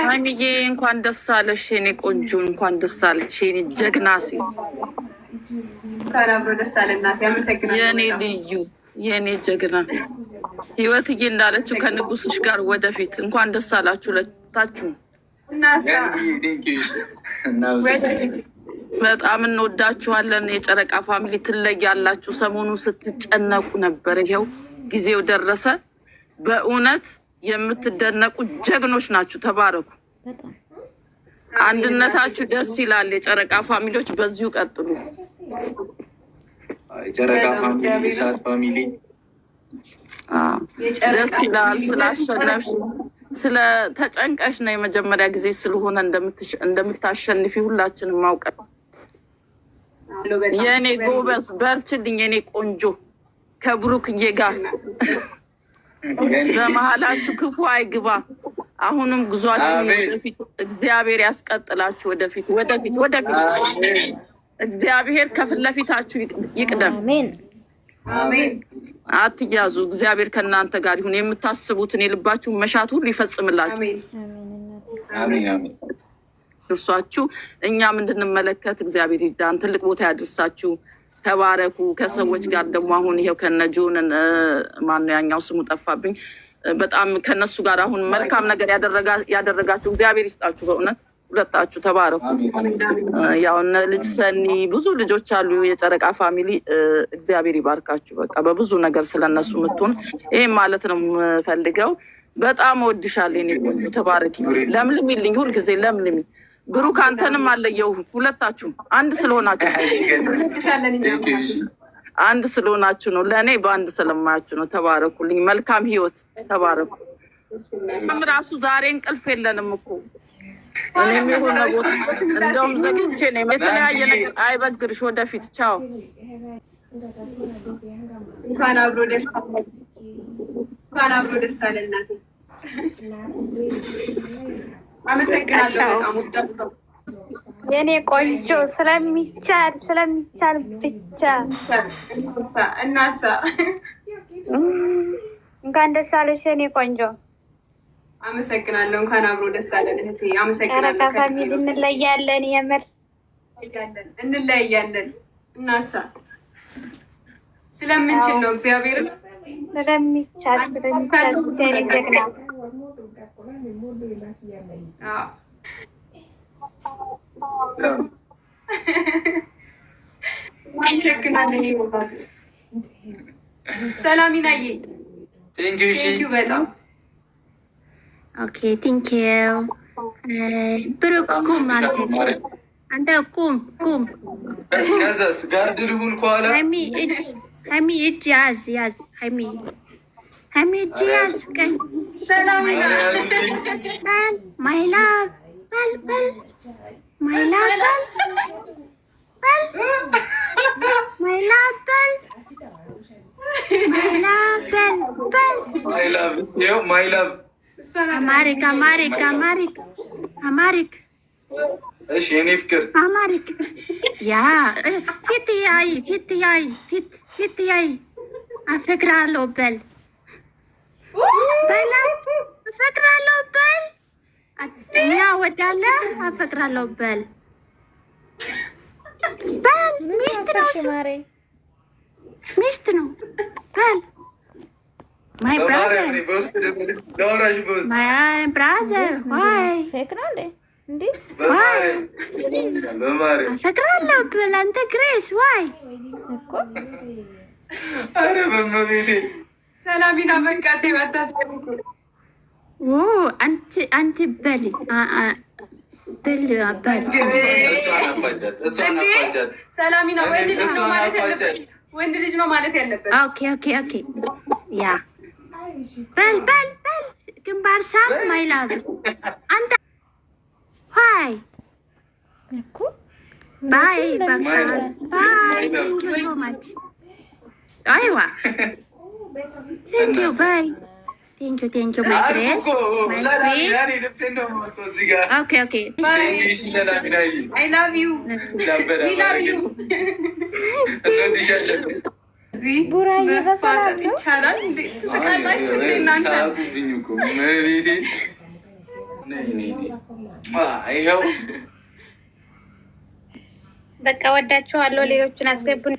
ሀይሚዬ እንኳን ደስ አለሽ የኔ ቆንጆ፣ እንኳን ደስ አለሽ የኔ ጀግና ሴት፣ የኔ ልዩ፣ የኔ ጀግና ህይወትዬ እንዳለችው ከንጉስሽ ጋር ወደፊት። እንኳን ደስ አላችሁ ለታችሁ። በጣም እንወዳችኋለን የጨረቃ ፋሚሊ፣ ትለያላችሁ። ሰሞኑን ስትጨነቁ ነበር፣ ይኸው ጊዜው ደረሰ። በእውነት የምትደነቁ ጀግኖች ናችሁ። ተባረኩ። አንድነታችሁ ደስ ይላል። የጨረቃ ፋሚሊዎች በዚሁ ቀጥሉ። የጨረቃ ፋሚሊ፣ ሳት ፋሚሊ ደስ ይላል። ስላሸነፍሽ ስለተጨንቀሽ ነው የመጀመሪያ ጊዜ ስለሆነ እንደምታሸንፊ ሁላችንም ማውቀት። የእኔ ጎበዝ በርችልኝ፣ የኔ ቆንጆ ከብሩክዬ ጋር በመሀላችሁ ክፉ አይግባ። አሁንም ጉዟችሁን ወደፊት እግዚአብሔር ያስቀጥላችሁ። ወደፊት ወደፊት ወደፊት እግዚአብሔር ከፊት ለፊታችሁ ይቅደም። አሜን። አትያዙ። እግዚአብሔር ከእናንተ ጋር ይሁን። የምታስቡትን የልባችሁን መሻት ሁሉ ይፈጽምላችሁ። እርሷችሁ እኛም እንድንመለከት እግዚአብሔር ይርዳን። ትልቅ ቦታ ያድርሳችሁ። ተባረኩ። ከሰዎች ጋር ደግሞ አሁን ይሄው ከነጆን ማነው ያኛው ስሙ ጠፋብኝ። በጣም ከነሱ ጋር አሁን መልካም ነገር ያደረጋችሁ እግዚአብሔር ይስጣችሁ። በእውነት ሁለታችሁ ተባረኩ። ያው እነ ልጅ ሰኒ ብዙ ልጆች አሉ የጨረቃ ፋሚሊ። እግዚአብሔር ይባርካችሁ። በቃ በብዙ ነገር ስለነሱ ምትሆን ይሄ ማለት ነው የምፈልገው። በጣም እወድሻለሁ የኔ ቆንጆ። ተባረኪ። ለምልሚልኝ፣ ሁልጊዜ ለምልሚ። ብሩክ አንተንም አለየው። ሁለታችሁ አንድ ስለሆናችሁ ነው። ለእኔ በአንድ ስለማያችሁ ነው። ተባረኩልኝ። መልካም ህይወት። ተባረኩ። ራሱ ዛሬ እንቅልፍ የለንም እኮ እኔም የሆነ ቦታ እንደውም ዘግቼ ነው። የተለያየ ነገር አይበግርሽ። ወደፊት ቻው። እንኳን አብሮ ደስ አለ እናቴ። አመሰግናለሁ። የኔ ቆንጆ ስለሚቻል ብቻ እናሳ እንኳን ደስ አለሽ የኔ ቆንጆ። አመሰግናለሁ። እንኳን አብሮ ደስ አለን እህቴ። አመሰግናለሁ። ጨረቃ ፋሚሊ እንለያለን፣ የምር እንለያለን። እናሳ ስለምንችል ነው። እግዚአብሔር ስለሚቻል የኔ ጀግና። ሰላም ይናዬ፣ ቴንኪው በጣም ኦኬ። ቴንኪው ብሩክ። ቁም አንተ ቁም። ከዛስ ጋርድ ልሁን ከኋላ ሀይሚ እጅ ያዝ። ሀይሚ እጅ ያዝ። ቀኝ ሰላም ማይላቭ በል ማይላቭ አማሪክ እሺ፣ የኔ ፍቅር አማሪክ ያ ፊት ያይ አፈቅራለሁ በል አፈቅራለሁ በል እኛ ወዳለ አፈቅራለሁ በል ሚስት ነው በል ማይ ብራዘር ዋይ ፌክ ነው እንዴ? አፈቅራለሁ በል አንተ ግሬስ ዋይ እኮ አረ በመቤቴ ሰላሚና በቃቴ ባታስቀምኩ አንቺ በል ሰላሚና ወንድ ልጅ ነው ማለት ያለበት። ኦኬ ያ በል ግንባር ሳም ማይላቭ አንተ ሃይ እኮ ባይ ቴንክ ዩ ሶ ማች አይዋ ቴንክ ዩ ባይ ቴንክ ዩ ማይ ግሬስ ኦኬ አይ ላቭ ዩ ቡራዬ በሰላም ይቻላል እንዴ? ትስቃላችሁ እንዴ እናንተ? ይኸው በቃ ወዳችኋለሁ። ሌሎችን አስገቡን።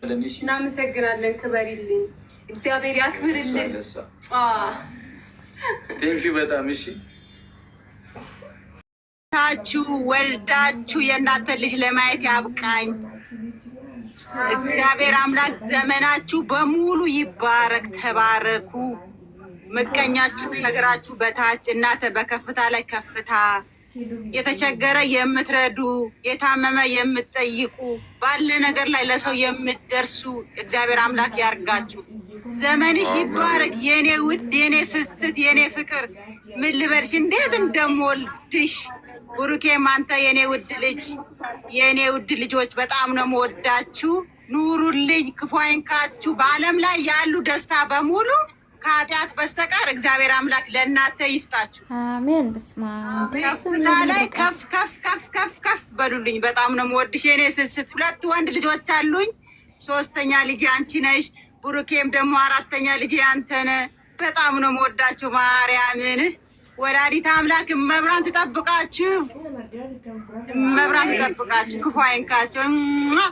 እናመሰግናለን። ክበሪልኝ፣ እግዚአብሔር ያክብርልን። ቴንኪው በጣም እሺ። ታችሁ ወልዳችሁ የእናንተ ልጅ ለማየት ያብቃኝ። እግዚአብሔር አምላክ ዘመናችሁ በሙሉ ይባረክ። ተባረኩ። ምቀኛችሁ ነገራችሁ በታች፣ እናንተ በከፍታ ላይ ከፍታ፣ የተቸገረ የምትረዱ፣ የታመመ የምትጠይቁ፣ ባለ ነገር ላይ ለሰው የምትደርሱ እግዚአብሔር አምላክ ያርጋችሁ። ዘመንሽ ይባረክ። የኔ ውድ፣ የኔ ስስት፣ የኔ ፍቅር ምን ልበልሽ እንዴት እንደምወልድሽ። ብሩኬም አንተ የኔ ውድ ልጅ፣ የኔ ውድ ልጆች በጣም ነው የምወዳችሁ። ኑሩልኝ፣ ክፉ አይንካችሁ። በዓለም ላይ ያሉ ደስታ በሙሉ ከኃጢአት በስተቀር እግዚአብሔር አምላክ ለእናንተ ይስጣችሁ። አሜን። በስመ አብ ከፍታ ላይ ከፍ ከፍ ከፍ ከፍ ከፍ በሉልኝ። በጣም ነው የምወድሽ የኔ ስስት። 2 ወንድ ልጆች አሉኝ። 3ኛ ልጅ አንቺ ነሽ። ብሩኬም ደግሞ 4ኛ ልጅ አንተ ነህ። በጣም ነው የምወዳችሁ። ማርያምን ወላዲተ አምላክ መብራን ትጠብቃችሁ፣ መብራን ትጠብቃችሁ፣ ክፉ አይንካችሁ።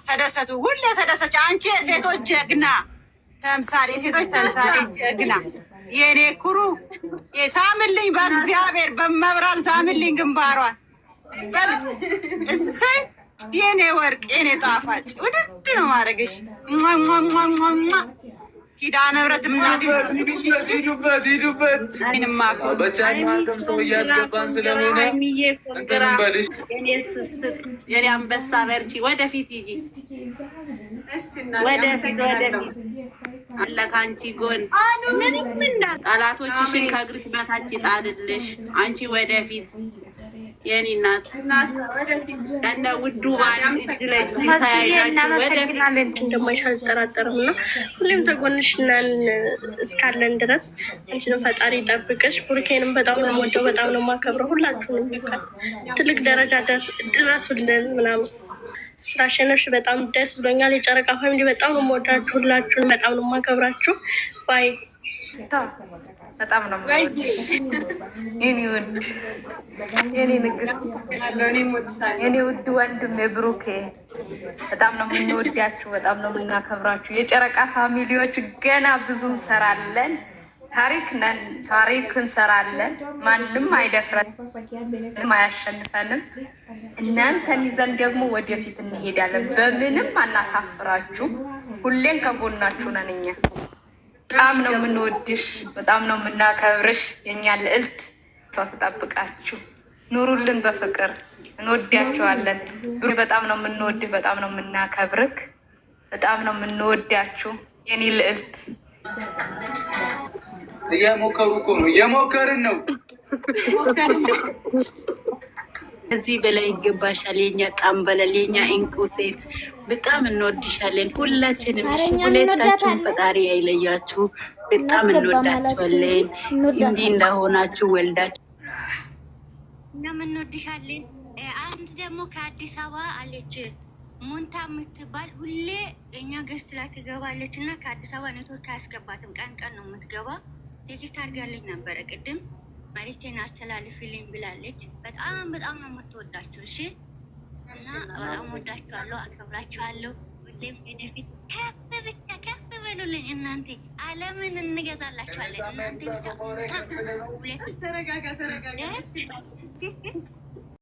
ተደሰቱ፣ ሁሌ ተደሰች። አንቺ የሴቶች ጀግና ተምሳሌ፣ የሴቶች ተምሳሌ ጀግና፣ የኔ ኩሩ ሳምልኝ፣ በእግዚአብሔር በመብራን ሳምልኝ ግንባሯን። እሰይ የኔ ወርቅ፣ የኔ ጣፋጭ ውድድ ነው ማድረግሽ። ኪዳነ ምሕረት ሂዱበት ሂዱበት። በቻናልም ሰው እያስገባን ስለሆነ እንትንም በልሽ። የኔ አንበሳ በርቺ፣ ወደፊት ሂጂ፣ ወደፊት አለ ከአንቺ ጎን። ጠላቶችሽን ከእግርሽ በታች ይጣልልሽ። አንቺ ወደፊት የኔ እናት እንደ ውዱ ባል እጅ ለእጅ ተያይዛችሁ ወደፊት እንደማይሽ አልጠራጠርም እና ሁሌም ተጎንሽ ነን እስካለን ድረስ። አንቺንም ፈጣሪ ይጠብቅሽ። ቡርኬንም በጣም ነው የምወደው፣ በጣም ነው የማከብረው። ሁላችሁንም በቃ ትልቅ ደረጃ ድረሱልን ምናምን። ስላሸነፍሽ በጣም ደስ ብሎኛል። የጨረቃ ፋሚሊ በጣም ነው የምወዳችሁ፣ ሁላችሁንም በጣም ነው የማከብራችሁ። ባይ በጣም ነው የኔ ውድ፣ የኔ ንግስት፣ የኔ ውድ ወንድም የብሩኬ በጣም ነው የምንወዳችሁ፣ በጣም ነው የምናከብራችሁ። የጨረቃ ፋሚሊዎች ገና ብዙ እንሰራለን፣ ታሪክ ነን፣ ታሪክ እንሰራለን። ማንም አይደፍረንም፣ አያሸንፈንም። እናንተን ይዘን ደግሞ ወደፊት እንሄዳለን። በምንም አናሳፍራችሁ። ሁሌም ከጎናችሁ ነን እኛ። በጣም ነው የምንወድሽ፣ በጣም ነው የምናከብርሽ። የኛ ልዕልት ሰው ተጠብቃችሁ ኑሩልን በፍቅር እንወዳችኋለን። በጣም ነው የምንወድህ፣ በጣም ነው የምናከብርክ፣ በጣም ነው የምንወዳችሁ የኔ ልዕልት። እየሞከሩ እኮ ነው፣ እየሞከርን ነው። እዚህ በላይ ይገባሻል። የኛ ጣምበለል፣ የኛ እንቁ ሴት በጣም እንወድሻለን ሁላችንም። እሺ ሁለታችሁም ፈጣሪ አይለያችሁ። በጣም እንወዳችኋለን። እንዲህ እንደሆናችሁ ወልዳችሁ እኛም እንወድሻለን። አንድ ደግሞ ከአዲስ አበባ አለች ሙንታ የምትባል ሁሌ እኛ ገስት ላይ ትገባለች እና ከአዲስ አበባ ኔትወርክ አያስገባትም። ቀን ቀን ነው የምትገባ። ቴክስት አድርጋለች ነበረ ቅድም መልዕክቴን አስተላልፊልኝ ብላለች። በጣም በጣም ነው የምትወዳችሁ። እሺ እና በጣም ወዳችኋለሁ፣ አከብራችኋለሁ። ሁሌም ወደፊት ከፍ ብቻ ከፍ በሉልኝ። እናንተ ዓለምን እንገዛላችኋለን። እናንተ ብቻ ተረጋጋ።